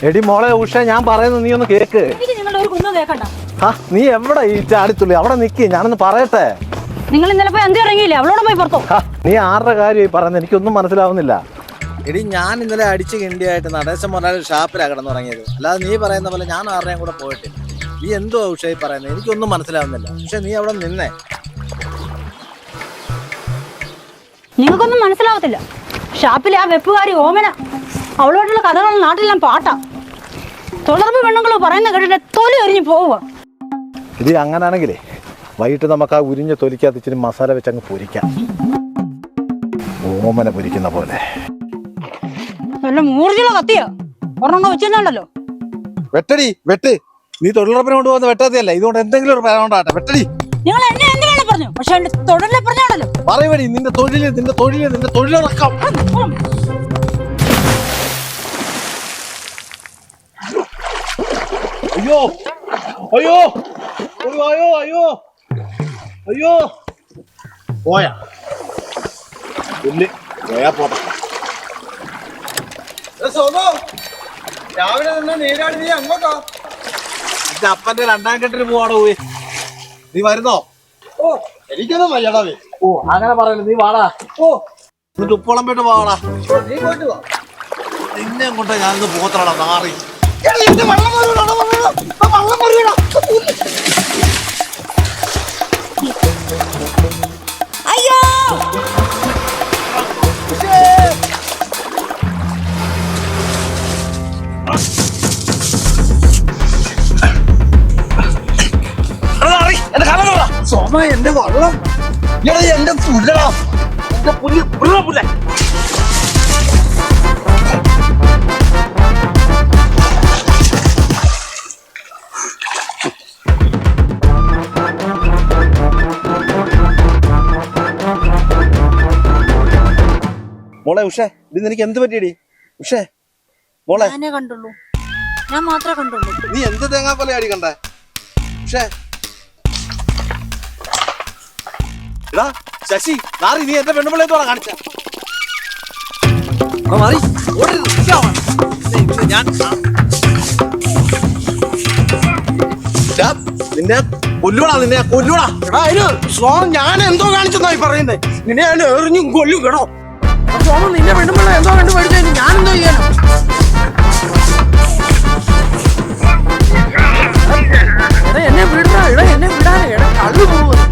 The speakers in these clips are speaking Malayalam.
എടി മോളെ ഉഷ, ഞാൻ പറയുന്നത് നീ ഒന്ന് കേക്ക്. നീ എവിടെ ഈ ചാടിത്തുള്ളി? അവിടെ നിക്ക്, ഞാനൊന്ന് പറയട്ടെ. നിങ്ങൾ ഇന്നലെ പോയി അന്തി ഇറങ്ങിയില്ലേ? അവളോട് പോയി പുറത്തോ? നീ ആരുടെ കാര്യമായി പറയുന്നത്? എനിക്കൊന്നും മനസ്സിലാവുന്നില്ല. എടി, ഞാൻ ഇന്നലെ അടിച്ച് കിണ്ടിയായിട്ട് നടേശം പറഞ്ഞാൽ ഷാപ്പിലാണ് കിടന്നുറങ്ങിയത്. അല്ലാതെ നീ പറയുന്ന പോലെ ഞാൻ ആരുടെയും കൂടെ പോയിട്ടില്ല. നീ എന്തോ ഉഷായി പറയുന്നത്? എനിക്കൊന്നും മനസ്സിലാവുന്നില്ല. പക്ഷെ നീ അവിടെ നിന്നേ. നിങ്ങൾക്കൊന്നും മനസ്സിലാവത്തില്ല. ഷാപ്പിലെ ആ വെപ്പുകാരി ഓമന, അവളോടുള്ള കഥകൾ നാട്ടിലെല്ലാം പാട്ടാ. തുടർന്ന് പെണ്ണുങ്ങൾ പറയുന്ന കേട്ടിട്ട് തൊലി ഒരിഞ്ഞു പോവുക. ഇത് അങ്ങനാണെങ്കിലേ വൈകിട്ട് നമുക്ക് ആ ഉരിഞ്ഞ തൊലിക്കകത്ത് ഇച്ചിരി മസാല വെച്ച് അങ്ങ് പൊരിക്കാം, ഓമന പൊരിക്കുന്ന പോലെ. നല്ല മൂർജില കത്തിയോ ഒരെണ്ണം വെച്ചിട്ടുണ്ടല്ലോ. വെട്ടടി, വെട്ട്. നീ തൊഴിലുറപ്പിനെ കൊണ്ടുപോകുന്ന വെട്ടാത്തിയല്ല, ഇതുകൊണ്ട് എന്തെങ്കിലും ഒരു പേരുണ്ടാട്ടെ. വെട്ടടി. നിങ്ങൾ എന്നെ എന്തിനാണ് പറഞ്ഞു? പക്ഷെ എന്റെ തൊഴിലെ പറഞ്ഞാണല്ലോ. പറയടി, നിന്റെ തൊഴിലിറക്കാം. അയ്യോ അയ്യോ അയ്യോ അയ്യോ അയ്യോ പോയാ പോയാ പോട്ടെ. രാവിലെ നിന്ന് നേരാടി നീ അങ്ങോട്ടോ? എന്റെ അപ്പന്റെ രണ്ടാം കെട്ടിന് പോവാടോ. പോയി നീ വരുന്നോ? ഓ, എനിക്കൊന്നും വയ്യടാ. ഓ, അങ്ങനെ പറയല്ലേ, നീ വാടാ. ഓ, എന്നിട്ട് ഉപ്പോളം പോയിട്ട് പോവാടാ. നീ പോയിട്ട് പോ. നിന്നെ കൊണ്ട് ഞാനിന്ന് പോത്തടാ നാറി. അയ്യോ, സോമ, എന്റെ വള്ളം, എന്റെ പുല്ലടാ, എന്റെ പുല്ല് പുല്ല. മോളെ ഉഷേ, ഇത് നിനക്ക് എന്ത് പറ്റിയടി ഉഷേ? മോളെ, ഞാനേ കണ്ടുള്ളൂ, ഞാൻ മാത്രമേ കണ്ടുള്ളൂ. നീ എന്ത് തേങ്ങാക്കൊല അടി കണ്ടേ ഉഷേ? എടാ ശശി, നാറി, നീ എന്റെ പെണ്ണുപിള്ളേ തോടാ കാണിച്ച. നിന്നെ കൊല്ലുവാടാ, നിന്നെ കൊല്ലുവാടാ. എടാ, അതിന് സോമൻ ഞാൻ എന്തോ കാണിച്ചെന്നായി പറയുന്നേ. നിന്നെ ഞാൻ എറിഞ്ഞും കൊല്ലും കേട്ടോ. സോമൻ, നിന്റെ പെണ്ണുപിള്ള എന്തോ കണ്ടു പഠിച്ചു, ഞാൻ എന്തോ ചെയ്യാനോ? എടാ, എന്നെ വിടാ. എടാ, എന്നെ വിടാനേ. എടാ, കള്ളു പോകുന്നു.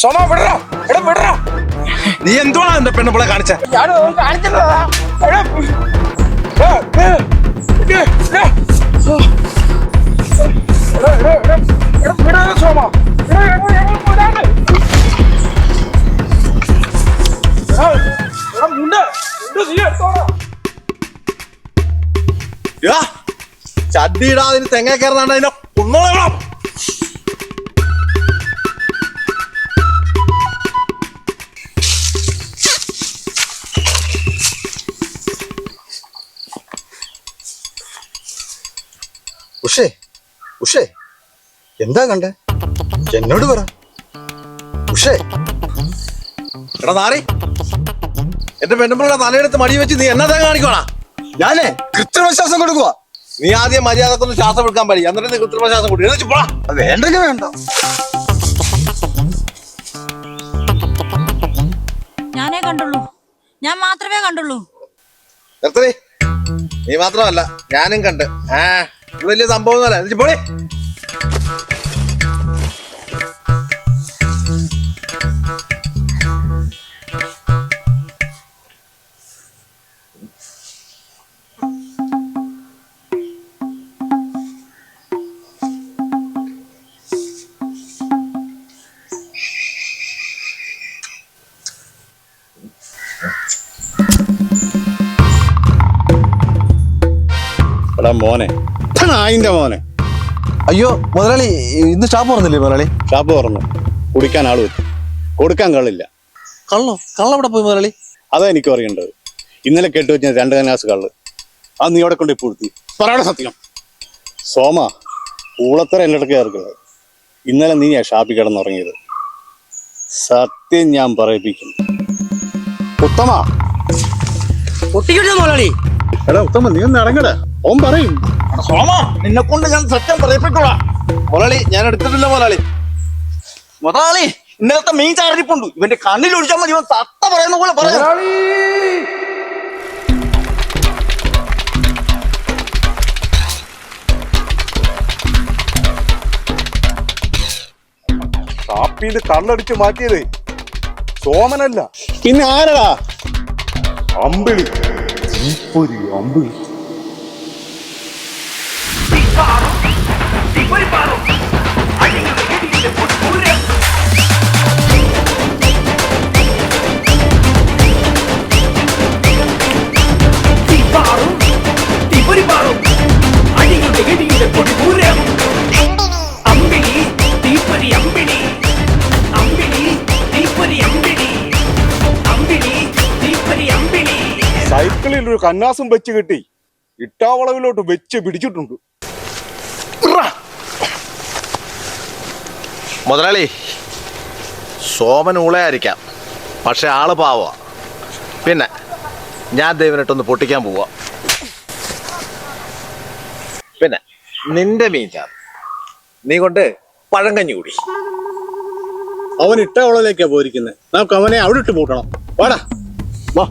സോമ, വിടറാ. എടാ, വിടറാ. നീ എന്തോടാ എന്റെ പെണ്ണുപിള്ളെ കാണിച്ച? ചട്ടിയിടാ, അതിന് തെങ്ങ കയറുന്നാണ്ട് അതിനെ കൊന്നോളാം. ഉഷേ, ഉഷേ, എന്താ കണ്ടേ? എന്നോട് പറ ഉഷേ. എടാ നാറി, എന്റെ പെണ്ണുമ്പിള്ള തലയെടുത്ത് മടി വെച്ച് നീ എന്നാ കാണിക്കോണാ? ഞാനേ കൃത്രിമശ്വാസം കൊടുക്കുക. നീ ആദ്യം മര്യാദക്കൊന്ന് ശ്വാസം എടുക്കാൻ പാടി, എന്നിട്ട് നീ കൃത്രിമശ്വാസം കൊടുക്കും. വേണ്ടെങ്കിൽ വേണ്ട. ഞാനേ കണ്ടുള്ളൂ, ഞാൻ മാത്രമേ കണ്ടുള്ളൂ. നിർത്തേ, നീ മാത്രമല്ല ഞാനും കണ്ട്. വലിയ സംഭവം ഒന്നുമല്ല. പോളി. മോനെ, നായിന്റെ മോനെ. അയ്യോ മുതലാളി, ഇന്ന് ഷാപ്പ് തുറന്നില്ലേ മുതലാളി? ഷാപ്പ് തുറന്നു. കുടിക്കാൻ ആള് വെച്ചു, കൊടുക്കാൻ കള്ളില്ല. കള്ളവിടെ പോയി മുതലാളി? അതാ എനിക്ക് അറിയേണ്ടത്. ഇന്നലെ കേട്ടു വെച്ച 2 കനാസ് കള്ള്, അത് നീ അവിടെ കൊണ്ട് പൂഴ്ത്തി പറയണ സത്യം. സോമ, ഊളത്തര എൻ്റെ അടുത്ത് കയറുന്നത്. ഇന്നലെ നീയാ ഷാപ്പിൽ കിടന്നുറങ്ങിയത്. സത്യം ഞാൻ പറയിപ്പിക്കുന്നു. ഉത്തമ, പൊട്ടിക്കട്ടെ മുതലാളി. എടാ ഉത്തമ നീ ഒന്ന് ഇറങ്ങടാ, ഓൻ പറയും. സോമ, നിന്നെ കൊണ്ട് ഞാൻ സത്യം പറയിപ്പിക്കോളാം. മുതലാളി ഞാൻ എടുത്തിട്ടില്ല മുതലാളി. മുതലാളി ഇന്നലത്തെ മീൻ ചാരിപ്പുണ്ട്, ഇവന്റെ കണ്ണിൽ ഒഴിച്ചാൽ മതി, ഇവൻ തത്ത പറയുന്ന പോലെ പറയാം. കാപ്പിന്ന് കണ്ണടിച്ച് മാറ്റിയത് സോമനല്ല, പിന്നെ ആരടാ? അമ്പിളി. ഒരു അമ്പിളി. സൈക്കിളിൽ ഒരു കന്നാസും വെച്ച് കെട്ടി ഇട്ടാവളവിലോട്ട് വെച്ച് പിടിച്ചിട്ടുണ്ട്. മുതലാളി, സോമൻ ഊളയായിരിക്കാം, പക്ഷെ ആള് പാവാ. പിന്നെ ഞാൻ ദൈവനിട്ടൊന്ന് പൊട്ടിക്കാൻ പോവാ. പിന്നെ നിന്റെ മീൻചാർ നീ കൊണ്ട് പഴങ്കഞ്ഞി കൂടി. അവൻ ഇട്ടാവളവിലേക്കാ പോയിരിക്കുന്നത്, നമുക്ക് അവനെ അവിടെ ഇട്ട് പൂട്ടണം. വാടാ വാ.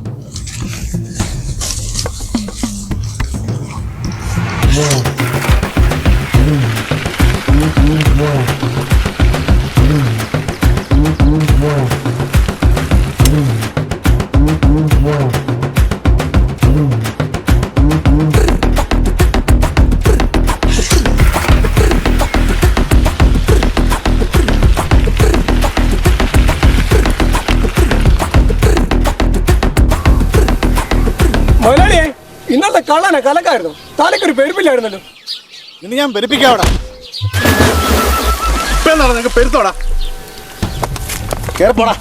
മുതലാളിയെ ഇന്നത്തെ കള്ളനെ കലക്കായിരുന്നു, തലക്കൊരു പെരുപ്പില്ലായിരുന്നല്ലോ. ഇന്ന് ഞാൻ പെരുപ്പിക്കാവടാ. ഇപ്പൊ എന്താണ് നിനക്ക് പെരുത്തോടാ? കേറപ്പോടാ.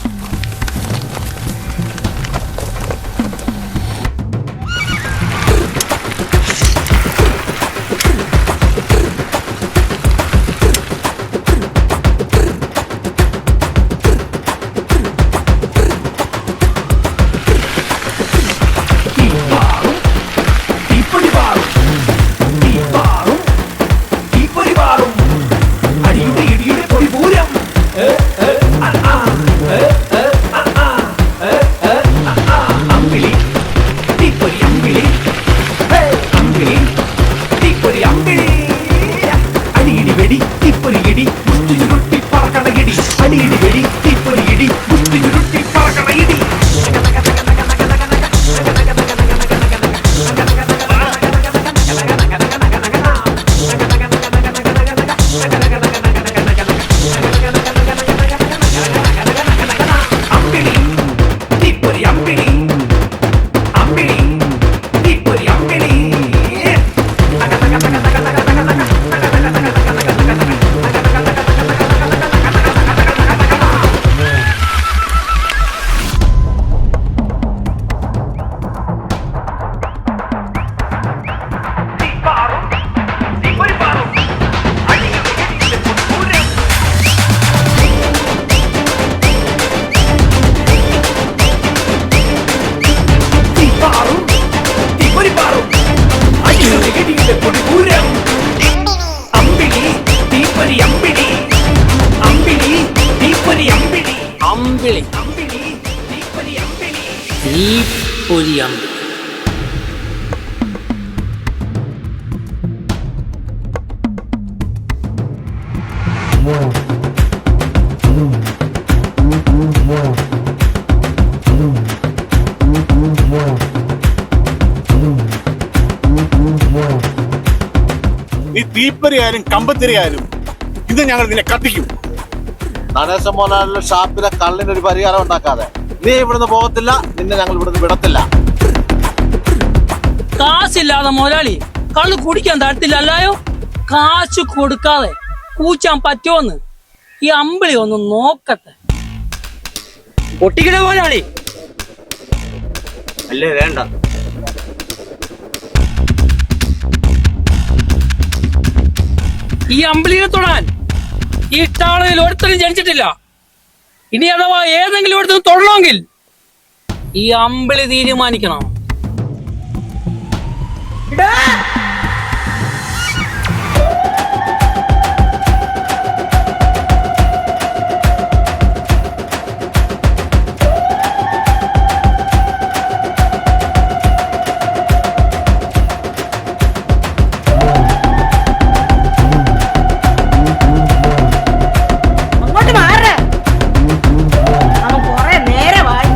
നീ തീപ്പരിയായാലും കമ്പത്തിരിയായാലും ഇത് ഞങ്ങൾ നിന്നെ കത്തിക്കും. നടേശൻ മോഹൻലാലിന്റെ ഷാപ്പിലെ കള്ളിനൊരു പരിഹാരം ഉണ്ടാക്കാതെ നീ ഇവിടുന്ന് പോകത്തില്ല, നിന്നെ ഞങ്ങൾ ഇവിടുന്ന് വിടത്തില്ല. കാശില്ലാതെ മുതലാളി കള്ള് കുടിക്കാൻ തരത്തില്ലല്ലോ. കാശ് കൊടുക്കാതെ കൂച്ചാൻ പറ്റുമോന്ന് ഈ അമ്പിളി ഒന്ന് നോക്കട്ടെ. പൊട്ടിക്കണ മുതലാളി അല്ലേ? വേണ്ട. ഈ അമ്പിളിനെ തൊടാൻ ഈ ടാളയിൽ ഒരുത്തരും ജനിച്ചിട്ടില്ല. ഇനി അഥവാ ഏതെങ്കിലും ഒരുത്തരും തൊടണമെങ്കിൽ ഈ അമ്പിളി തീരുമാനിക്കണം. അങ്ങോട്ട് മാറേ. അവൻ കുറെ നേരമായി.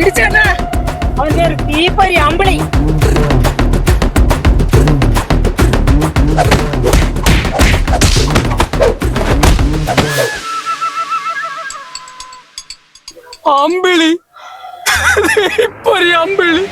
ഇടിച്ചേട്ടാ, അവന്റെ ഒരു തീപ്പൊരി അമ്പിളി. അമ്പിളി ഇപ്പൊ ഒരു അമ്പിളി